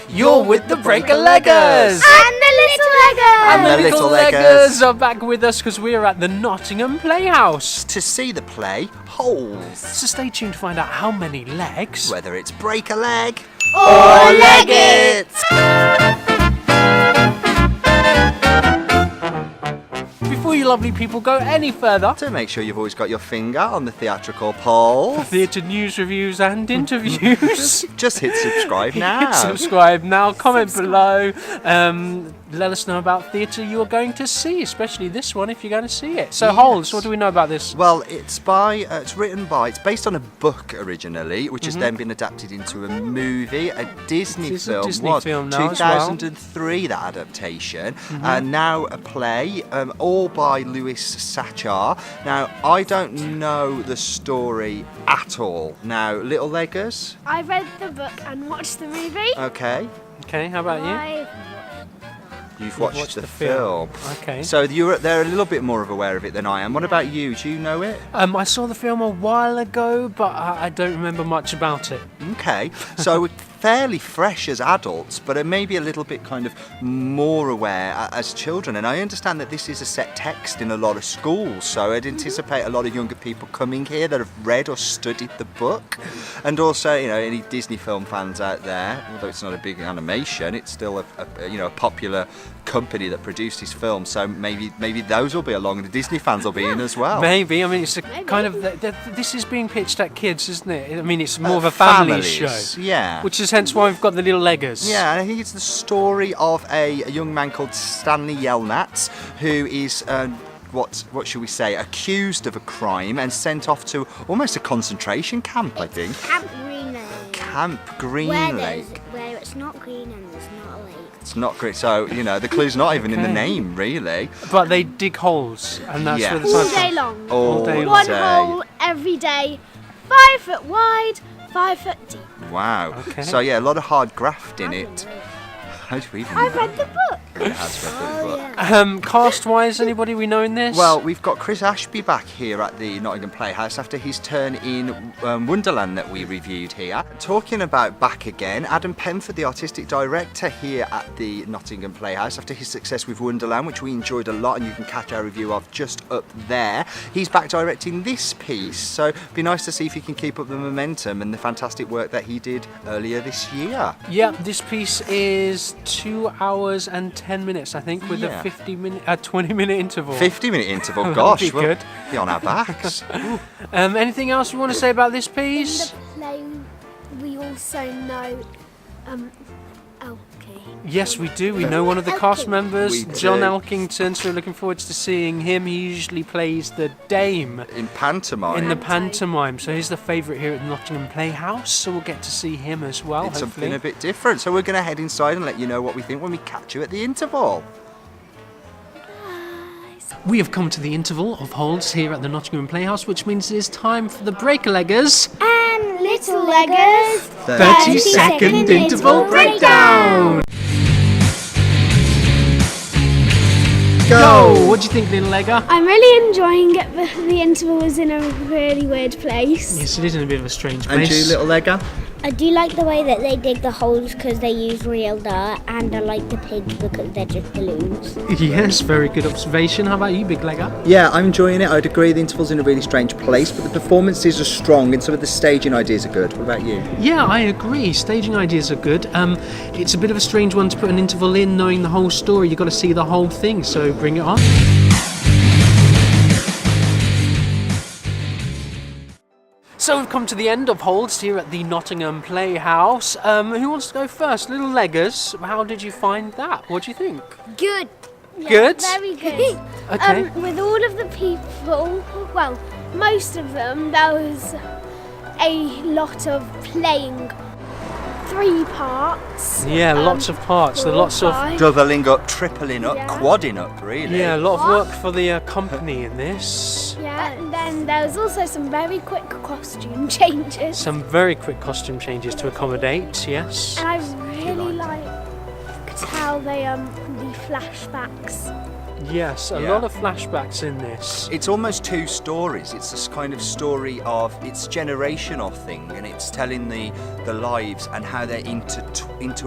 You're with the Break-a-Leggers! And the Little Leggers! And the Little Leggers Leggers are back with us because we're at the Nottingham Playhouse. to see the play Holes. So stay tuned to find out how many legs. Whether it's break a leg Or leg it! Before you lovely people go any further, So make sure you've always got your finger on the theatrical pulse. theatre news reviews and interviews. Just hit subscribe now. Subscribe now, comment below. Let us know about theatre you are going to see, especially this one if you're going to see it. So, Yes. Holes, what do we know about this? Well, it's based on a book originally, which has then been adapted into a movie. A Disney It's a film Disney was film now as well. 2003, that adaptation, and now a play, all by Louis Sachar. Now, I don't know the story at all. Now, Little Leggers, I read the book and watched the movie. okay. Okay, how about you? You've watched the film. Okay. So they're a little bit more aware of it than I am. What about you? Do you know it? I saw the film a while ago, but I don't remember much about it. Okay. So we're fairly fresh as adults, but maybe a little bit kind of more aware as children. And I understand that this is a set text in a lot of schools, so I'd anticipate a lot of younger people coming here that have read or studied the book. And also, you know, any Disney film fans out there, although it's not a big animation, it's still a popular company that produced this film, so maybe those will be along and the Disney fans will be in as well. Maybe. I mean, it's a kind of this is being pitched at kids, isn't it? I mean, it's more of a family Families, show. yeah. Which is hence why we've got the Little Leggers. Yeah, and I think it's the story of a young man called Stanley Yelnats, who is what should we say, accused of a crime and sent off to almost a concentration camp, I think. Camp Green Lake. Camp Green Lake. Where it's not green and there's not a lake. It's not great. So, you know, the clue's not even in the name, really. But they dig holes, and that's Yeah. where the All science day comes. long. All day One day. hole every day. 5 foot wide, 5 foot deep. Wow. Okay. So, yeah, a lot of hard graft in it. How do we even I've know? read the book. It has read the book. Cast-wise, anybody we know in this? Well, we've got Chris Ashby back here at the Nottingham Playhouse after his turn in Wonderland that we reviewed here. Talking about back again, Adam Penford, the artistic director here at the Nottingham Playhouse, after his success with Wonderland, which we enjoyed a lot, and you can catch our review of just up there. He's back directing this piece, so it'd be nice to see if he can keep up the momentum and the fantastic work that he did earlier this year. yeah, this piece is 2 hours and 10 minutes, I think, with Yeah. a 20-minute interval. 50-minute interval, That'd gosh, be we'll good. be on our backs. Ooh. Anything else you want to say about this In piece? the play, we also know Elkington. Yes, we do. We know one of the cast members, We John do. Elkington, so we're looking forward to seeing him. He usually plays the dame In pantomime. in the pantomime, so he's the favourite here at the Nottingham Playhouse, so we'll get to see him as well, It's hopefully. something a bit different. So we're going to head inside and let you know what we think when we catch you at the interval. We have come to the interval of Holes here at the Nottingham Playhouse, which means it is time for the Break-a-Leggers And Little Leggers. 30-second interval breakdown! Go! What do you think, Little Legger? I'm really enjoying it, but the interval is in a really weird place. Yes, it is in a bit of a strange And place. you, little legger? I do like the way that they dig the holes because they use real dirt, and I like the pigs because they're just balloons. Yes, very good observation. How about you, Big Legger? Yeah, I'm enjoying it. I'd agree the interval's in a really strange place, but the performances are strong and some of the staging ideas are good. What about you? Yeah, I agree. Staging ideas are good. It's a bit of a strange one to put an interval in, knowing the whole story. You've got to see the whole thing, so bring it on. So we've come to the end of Holes here at the Nottingham Playhouse. Who wants to go first? Little Leggers, how did you find that? What do you think? Good. Good? Very good. Okay. With all of the people, well, most of them, there was a lot of playing 3 parts. Yeah, lots of parts. There are 4, lots of 5. Doubling up, tripling up, Yeah. quadding up, really. yeah, a lot of work for the company in this. Yeah, and then there was also some very quick costume changes. Some very quick costume changes to accommodate. Yes. And I really liked how they the flashbacks. Yes, a lot of flashbacks in this. It's almost two stories. It's this kind of story of it's generational thing, and it's telling the lives and how they're interwoven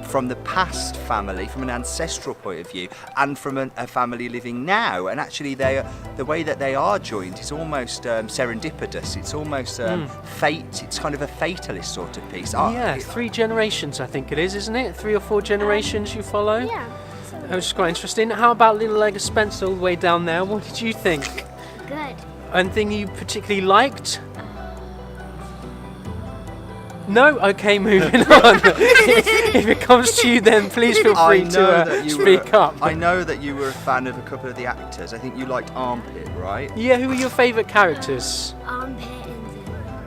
from the past family, from an ancestral point of view, and from a family living now. And actually, the way that they are joined is almost serendipitous. It's almost fate. It's kind of a fatalist sort of piece. 3 generations, I think it is, isn't it? 3 or 4 generations you follow. Yeah. That was quite interesting. How about Little Leg of Spencer all the way down there? What did you think? Good. Anything you particularly liked? No? Okay, moving on. If it comes to you, then please feel free to speak up. I know that you were a fan of a couple of the actors. I think you liked Armpit, right? Yeah, who were your favourite characters?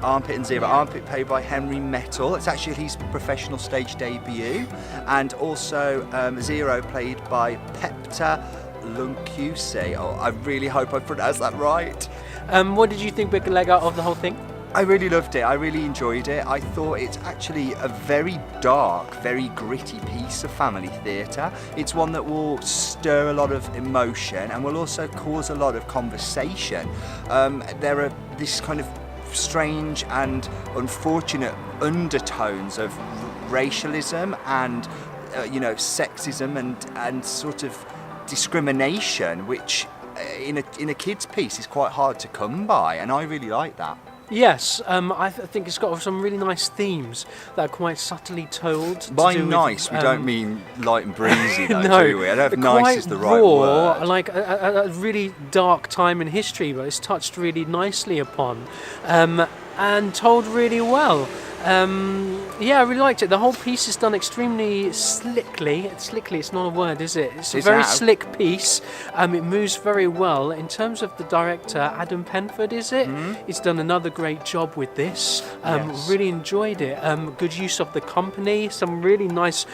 Armpit and Zero. Armpit played by Henry Mettle. It's actually his professional stage debut. And also Zero played by Pepta Luncuse. Oh, I really hope I pronounced that right. What did you think, Big Leg, out of the whole thing? I really loved it. I really enjoyed it. I thought it's actually a very dark, very gritty piece of family theatre. It's one that will stir a lot of emotion and will also cause a lot of conversation. There are this kind of strange and unfortunate undertones of racialism and sexism and sort of discrimination, which in a kid's piece is quite hard to come by, and I really like that. Yes, I think it's got some really nice themes that are quite subtly told. By nice, we don't mean light and breezy, though, no, do we? I don't know if nice is the right raw, word. Like a really dark time in history, but it's touched really nicely upon and told really well. I really liked it. The whole piece is done extremely slickly. Slickly, it's not a word, is it? It's a very slick piece. It moves very well. In terms of the director, Adam Penford, is it? He's done another great job with this. Really enjoyed it. Good use of the company, some really nice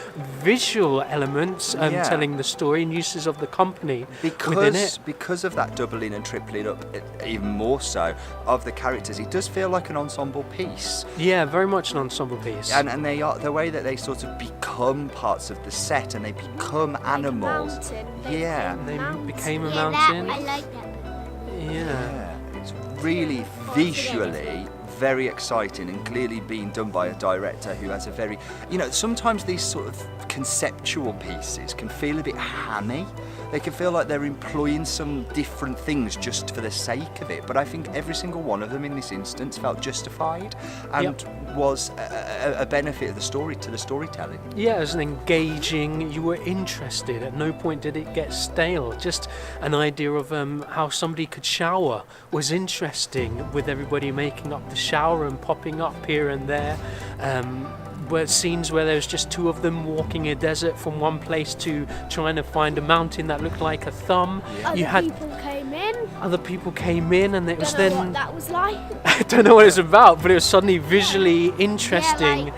visual elements telling the story, and uses of the company within it. Because of that doubling and tripling up, even more so, of the characters, it does feel like an ensemble piece. Yeah, very much an ensemble piece. And they are the way that they sort of become parts of the set and they become animals. They became a mountain. I like that. Yeah. It's really visually very exciting and clearly being done by a director who has a very, sometimes these sort of conceptual pieces can feel a bit hammy. They can feel like they're employing some different things just for the sake of it. But I think every single one of them in this instance felt justified and was a benefit of the story to the storytelling. Yeah, as an engaging, you were interested. At no point did it get stale. Just an idea of how somebody could shower was interesting, with everybody making up the shower and popping up here and there. Where scenes where there was just 2 of them walking a desert from one place to trying to find a mountain that looked like a thumb. Other people came in and it was Don't know what that was like. I don't know what it was about, but it was suddenly visually interesting.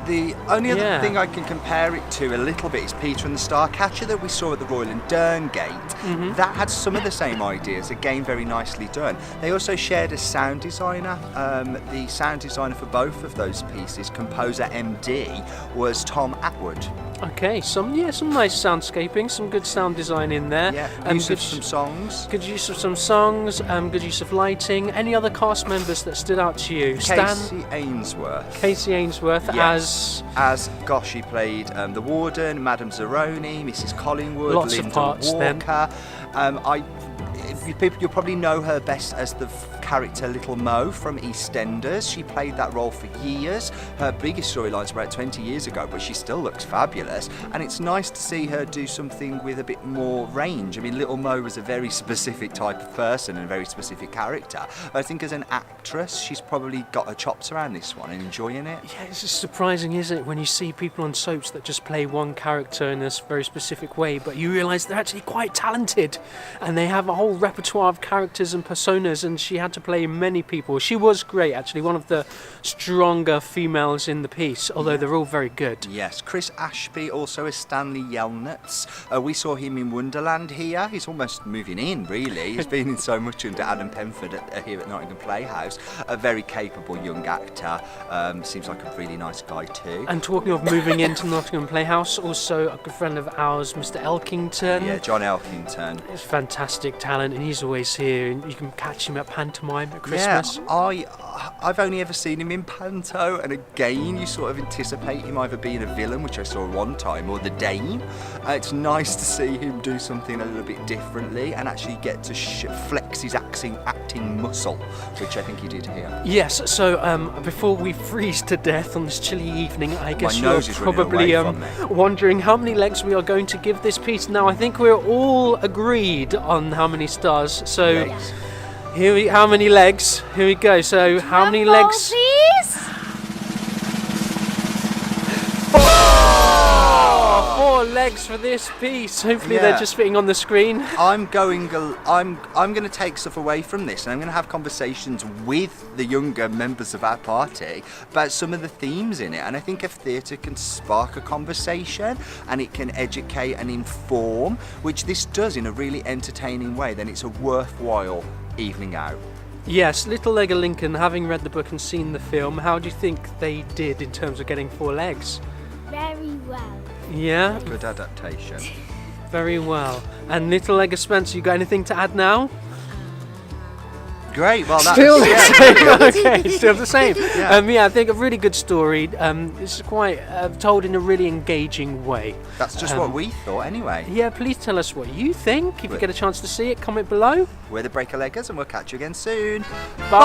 The only other thing I can compare it to a little bit is Peter and the Starcatcher that we saw at the Royal and Derngate. That had some of the same ideas, again very nicely done. They also shared a sound designer. The sound designer for both of those pieces, composer MD, was Tom Atwood. Okay, some nice soundscaping, some good sound design in there. Yeah, use of some songs. Good use of some songs, good use of lighting. Any other cast members that stood out to you? Kacey Ainsworth. Kacey Ainsworth as she played the Warden, Madame Zeroni, Mrs. Collingwood, lots Linda of parts Walker. You'll probably know her best as the character Little Mo from EastEnders. She played that role for years. Her biggest storyline's about 20 years ago, but she still looks fabulous. And it's nice to see her do something with a bit more range. I mean, Little Mo was a very specific type of person and a very specific character. I think as an actress, she's probably got her chops around this one and enjoying it. Yeah, it's just surprising, isn't it, when you see people on soaps that just play one character in a very specific way, but you realise they're actually quite talented and they have a whole repertoire of characters and personas, and she had to to play many people. She was great, actually, one of the stronger females in the piece, although they're all very good. Yes, Chris Ashby also is Stanley Yelnats. We saw him in Wonderland here. He's almost moving in, really. He's been in so much under Adam Penford here at Nottingham Playhouse. A very capable young actor. Seems like a really nice guy too. And talking of moving into Nottingham Playhouse, also a good friend of ours, Mr. Elkington. Yeah, John Elkington. He's fantastic talent, and he's always here, and you can catch him at pantomime at Christmas. Yeah, I've only ever seen him in panto, and again you sort of anticipate him either being a villain, which I saw one time, or the Dane. It's nice to see him do something a little bit differently and actually get to flex his acting muscle, which I think he did here. Yes, so before we freeze to death on this chilly evening, I guess My you're nose is running probably away from me. wondering how many legs we are going to give this piece. Now, I think we're all agreed on how many stars. So, Legs. how many legs? Here we go. So, how many legs? Please? 4 legs for this piece. Hopefully, they're Yeah. just fitting on the screen. I'm going to take stuff away from this, and I'm going to have conversations with the younger members of our party about some of the themes in it. And I think if theatre can spark a conversation and it can educate and inform, which this does in a really entertaining way, then it's a worthwhile evening out. Yes, Little Leg of Lincoln, having read the book and seen the film, how do you think they did in terms of getting 4 legs? Very well. Yeah, Good adaptation. very well. And Little Leg of Spencer, you got anything to add now? Great. Well, that's Still the same. Okay, still the same. Yeah. I think a really good story. It's quite told in a really engaging way. That's just what we thought, anyway. Yeah, please tell us what you think. If you get a chance to see it, comment below. We're the Breaker Leggers, and we'll catch you again soon. Bye.